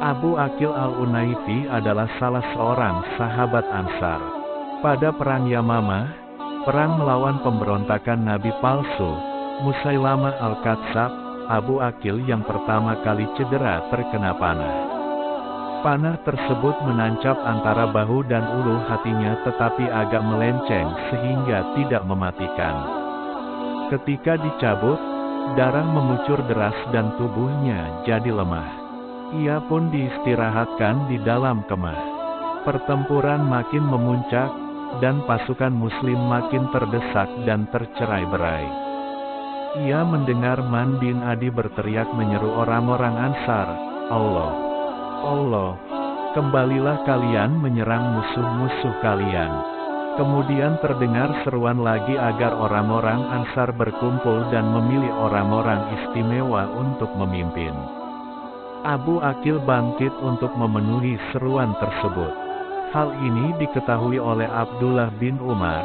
Abu Aqil al-Unaifi adalah salah seorang sahabat Ansar. Pada Perang Yamamah, perang melawan pemberontakan Nabi palsu, Musailamah al-Kadzdzab, Abu Aqil yang pertama kali cedera terkena panah. Panah tersebut menancap antara bahu dan ulu hatinya tetapi agak melenceng sehingga tidak mematikan. Ketika dicabut, darah mengucur deras dan tubuhnya jadi lemah. Ia pun diistirahatkan di dalam kemah. Pertempuran makin memuncak, dan pasukan muslim makin terdesak dan tercerai-berai. Ia mendengar Man bin Adi berteriak menyeru orang-orang Ansar, Allah, Allah, kembalilah kalian menyerang musuh-musuh kalian. Kemudian terdengar seruan lagi agar orang-orang Ansar berkumpul dan memilih orang-orang istimewa untuk memimpin. Abu Aqil bangkit untuk memenuhi seruan tersebut. Hal ini diketahui oleh Abdullah bin Umar,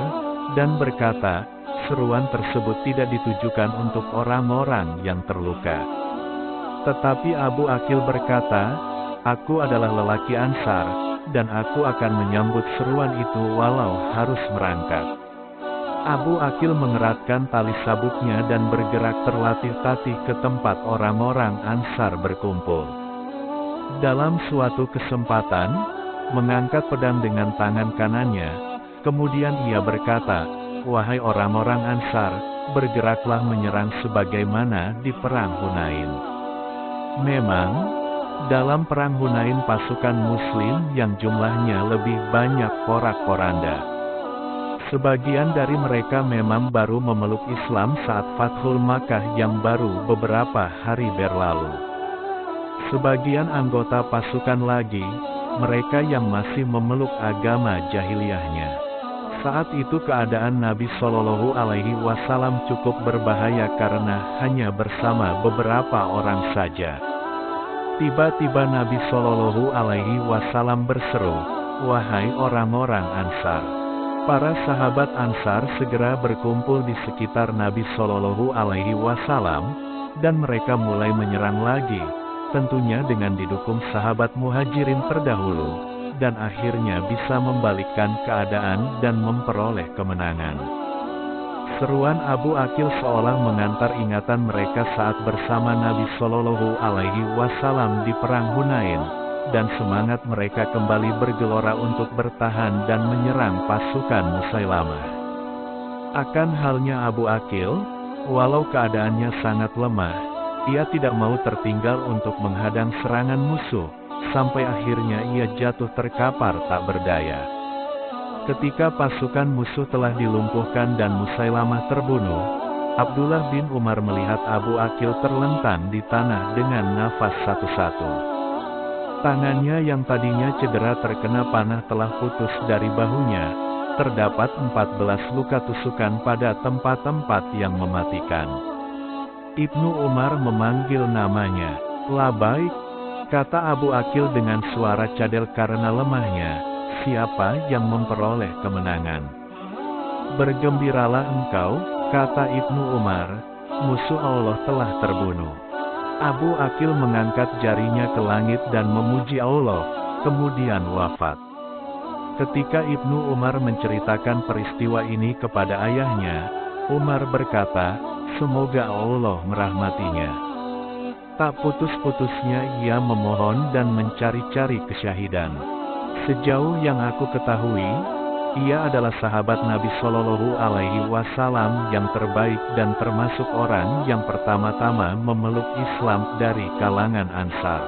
dan berkata, seruan tersebut tidak ditujukan untuk orang-orang yang terluka. Tetapi Abu Aqil berkata, aku adalah lelaki Ansar, dan aku akan menyambut seruan itu walau harus merangkak. Abu Aqil mengeratkan tali sabuknya dan bergerak terlatih-tatih ke tempat orang-orang Ansar berkumpul. Dalam suatu kesempatan, mengangkat pedang dengan tangan kanannya, kemudian ia berkata, wahai orang-orang Ansar, bergeraklah menyerang sebagaimana di Perang Hunain. Memang, dalam Perang Hunain pasukan muslim yang jumlahnya lebih banyak porak-poranda. Sebagian dari mereka memang baru memeluk Islam saat Fathul Makkah yang baru beberapa hari berlalu. Sebagian anggota pasukan lagi, mereka yang masih memeluk agama jahiliyahnya. Saat itu keadaan Nabi Shallallahu Alaihi Wasallam cukup berbahaya karena hanya bersama beberapa orang saja. Tiba-tiba Nabi Shallallahu Alaihi Wasallam berseru, wahai orang-orang Ansar. Para sahabat Ansar segera berkumpul di sekitar Nabi Shallallahu Alaihi Wasallam, dan mereka mulai menyerang lagi, tentunya dengan didukung sahabat Muhajirin terdahulu, dan akhirnya bisa membalikkan keadaan dan memperoleh kemenangan. Seruan Abu Aqil seolah mengantar ingatan mereka saat bersama Nabi Shallallahu Alaihi Wasallam di Perang Hunain. Dan semangat mereka kembali bergelora untuk bertahan dan menyerang pasukan Musailamah. Akan halnya Abu Aqil, walau keadaannya sangat lemah, ia tidak mau tertinggal untuk menghadang serangan musuh, sampai akhirnya ia jatuh terkapar tak berdaya. Ketika pasukan musuh telah dilumpuhkan dan Musailamah terbunuh, Abdullah bin Umar melihat Abu Aqil terlentang di tanah dengan nafas satu-satu. Tangannya yang tadinya cedera terkena panah telah putus dari bahunya, terdapat 14 luka tusukan pada tempat-tempat yang mematikan. Ibnu Umar memanggil namanya, "Labaik," kata Abu Aqil dengan suara cadel karena lemahnya, "siapa yang memperoleh kemenangan?" "Bergembiralah engkau," kata Ibnu Umar, "musuh Allah telah terbunuh." Abu Aqil mengangkat jarinya ke langit dan memuji Allah, kemudian wafat. Ketika Ibnu Umar menceritakan peristiwa ini kepada ayahnya, Umar berkata, semoga Allah merahmatinya. Tak putus-putusnya ia memohon dan mencari-cari kesyahidan. Sejauh yang aku ketahui, ia adalah sahabat Nabi Shallallahu Alaihi Wasallam yang terbaik dan termasuk orang yang pertama-tama memeluk Islam dari kalangan Ansar.